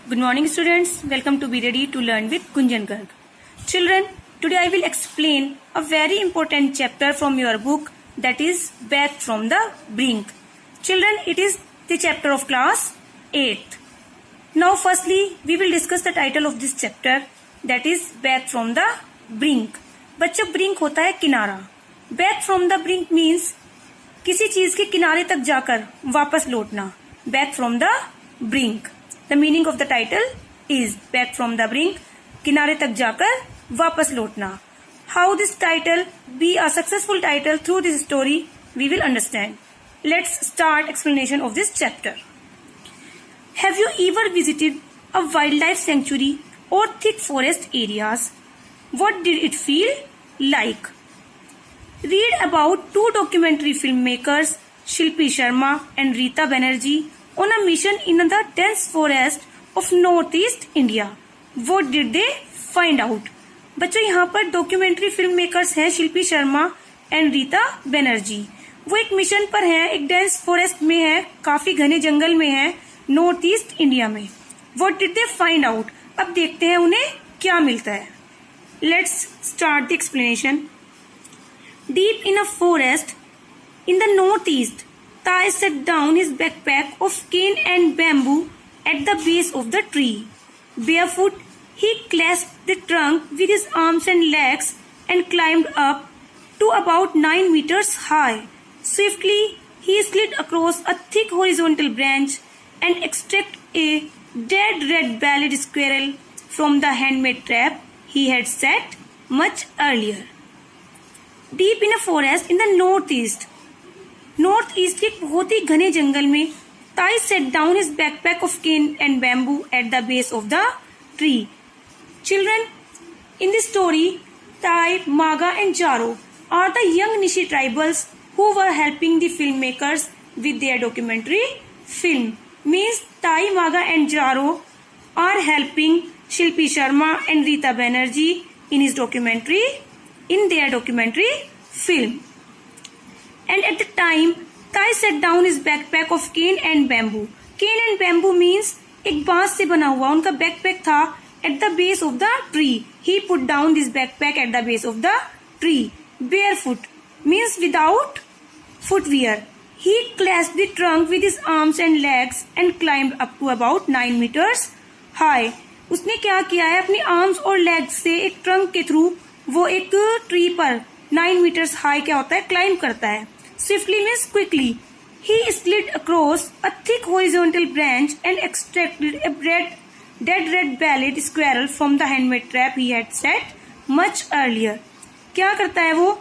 Good morning students, welcome to Be Ready to Learn with Gunjan Garg. Children, today I will explain a very important chapter from your book, that is Back from the Brink. Children, it is the chapter of class 8th. Now firstly, we will discuss the title of this chapter, that is Back from the Brink. बच्चों, brink होता है किनारा. Back from the brink means किसी चीज के किनारे तक जाकर वापस लौटना. Back from the brink. The meaning of the title is back from the brink, किनारे तक जाकर वापस लौटना. How this title be a successful title through this story we will understand. Let's start explanation of this chapter. Have you ever visited a wildlife sanctuary और thick forest areas? What did it feel like? Read about two documentary filmmakers, Shilpi Sharma and Rita Banerjee, on a mission in the dense forest of northeast India. What did they find out? बच्चों, यहाँ पर documentary film makers हैं शिल्पी Sharma and Rita Banerjee. वो एक mission पर हैं, एक dense forest में है, काफी घने जंगल में है, नॉर्थ ईस्ट इंडिया में. What did they find out? अब देखते हैं उन्हें क्या मिलता है. Let's start the explanation. Deep in a forest in the northeast, Tai set down his backpack of cane and bamboo at the base of the tree. Barefoot, he clasped the trunk with his arms and legs and climbed up to about 9 meters high. Swiftly, he slid across a thick horizontal branch and extracted a dead red-bellied squirrel from the handmade trap he had set much earlier. Deep in a forest in the northeast. Northeast के बहुत ही घने जंगल में Tai set down his backpack of cane and bamboo at the base of the tree. Children, in this story, Tai, Maga and Jaro are the young Nishi tribals who were helping the filmmakers with their documentary film. Means Tai, Maga and Jaro are helping Shilpi Sharma and Rita Banerjee in their documentary film. And at the time, Tai set down his backpack of cane and bamboo. Cane and bamboo means एक बांस से बना हुआ उनका backpack था. At the base of the tree, he put down this backpack at the base of the tree. Barefoot means without footwear. He clasped the trunk with his arms and legs and climbed up to about 9 meters high. उसने क्या किया है, अपनी arms और legs से एक trunk के through वो एक ट्री पर 9 मीटर्स हाई क्या होता है, क्लाइंब करता है. Swiftly means quickly. He slid across a thick horizontal branch and extracted a dead रेड-bellied squirrel from the handmade trap he had set much earlier. क्या करता है वो,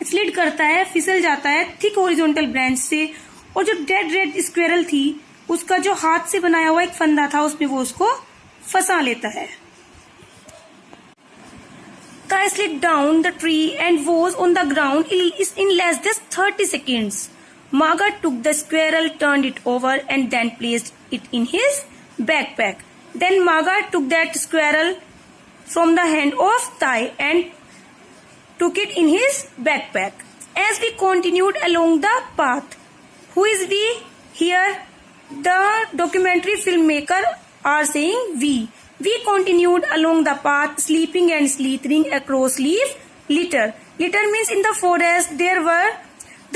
स्लिड करता है, फिसल जाता है थिक हॉरिजॉन्टल ब्रांच से, और जो डेड रेड स्क्वेरल थी उसका जो हाथ से बनाया हुआ एक फंदा था उसमें वो उसको फंसा लेता है. Tai slid down the tree and was on the ground in less than 30 seconds. Maga took the squirrel, turned it over and then placed it in his backpack. Then Maga took that squirrel from the hand of Tai and took it in his backpack. As we continued along the path, who is we here? The documentary filmmaker are saying we. We continued along the path, sleeping and slithering across leaf litter. Litter means in the forest there were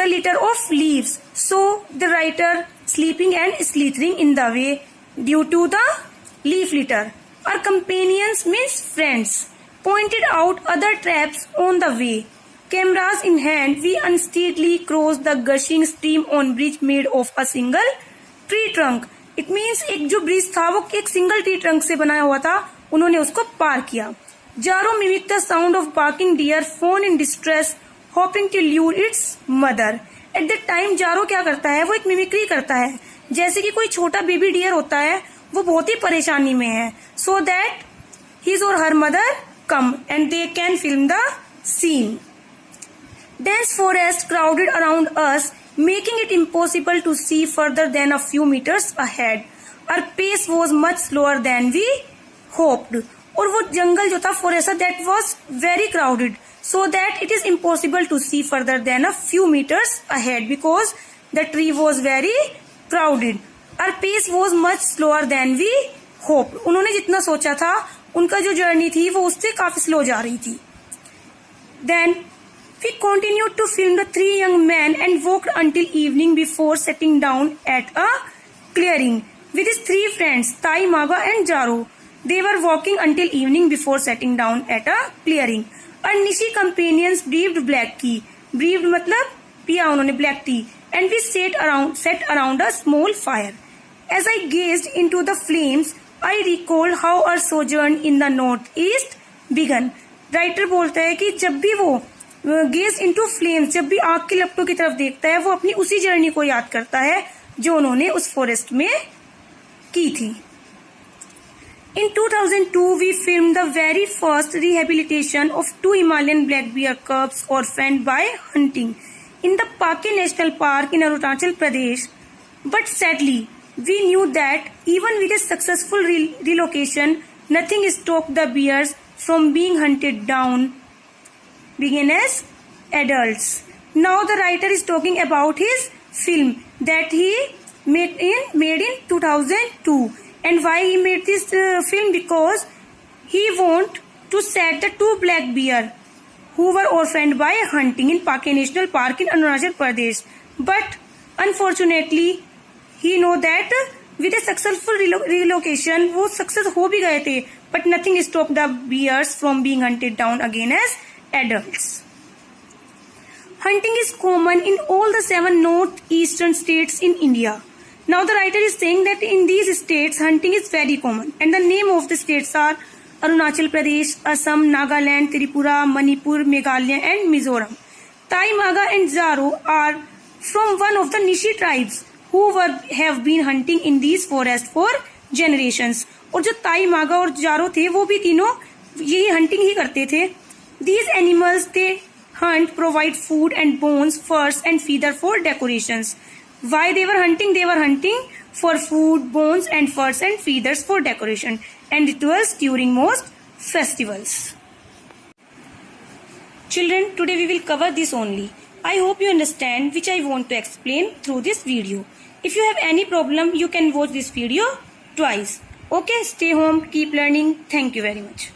the litter of leaves. So the writer sleeping and slithering in the way due to the leaf litter. Our companions means friends pointed out other traps on the way. Cameras in hand, we unsteadily crossed the gushing stream on bridge made of a single tree trunk. It means एक जो bridge था वो एक single tree trunk से बनाया हुआ था, उन्होंने उसको पार किया. Jaro mimic the sound of barking deer fawn in distress hoping to lure its mother. At the time Jaro क्या करता है, वो एक मिमिक्री करता है, जैसे कि कोई छोटा बेबी डियर होता है, वो बहुत ही परेशानी में है, सो दैट हिज और her mother come and they can film the scene. Dense forest crowded around us, making it impossible to see further than a few meters ahead. Our pace was much slower than we hoped. और वो जंगल जो था forest that was very crowded, so that it is impossible to see further than a few meters ahead because the tree was very crowded. Our pace was much slower than we hoped. उन्होंने जितना सोचा था, उनका जो journey थी वो उससे काफी स्लो जा रही थी. Then we continued to film the three young men and walked until evening before sitting down at a clearing with his three friends, Tai, Maga and Jaro. They were walking until evening before sitting down at a clearing. Our Nishi companions breathed black tea. Breathed मतलब पिया उन्होंने black tea. And we sat around a small fire. As I gazed into the flames, I recalled how our sojourn in the northeast began. Writer बोलता है कि जब भी वो gauge into flames, जब भी आग की लपटों की तरफ देखता है, वो अपनी उसी जर्नी को याद करता है जो उन्होंने उस फॉरेस्ट में की थी. In 2002, we filmed the very first rehabilitation of 2 Himalayan black bear cubs orphaned by hunting in the Pake National Park in Arunachal Pradesh. But sadly, we knew that even with a successful relocation, nothing stopped the bears from being hunted down begin as adults. Now the writer is talking about his film that he made in 2002. And why he made this film? Because he want to set the 2 black bear who were orphaned by hunting in Pake National Park in Arunachal Pradesh. But unfortunately, he know that with a successful relocation, वो success हो भी गए थे, but nothing stopped the bears from being hunted down again as adults. Hunting is common in all the 7 northeastern states in India. Now the writer is saying that in these states hunting is very common, and the name of the states are Arunachal Pradesh, Assam, Nagaland, Tripura, Manipur, Meghalaya and Mizoram. Tai, Maga and Jaro are from one of the Nishi tribes who have been hunting in these forests for generations. और जो ताई, मागा और जारो थे वो भी तीनों यही हंटिंग ही करते थे. These animals they hunt, provide food and bones, furs and feather for decorations. Why they were hunting? They were hunting for food, bones and furs and feathers for decoration and rituals during most festivals. Children, today we will cover this only. I hope you understand which I want to explain through this video. If you have any problem, you can watch this video twice. Okay, stay home, keep learning. Thank you very much.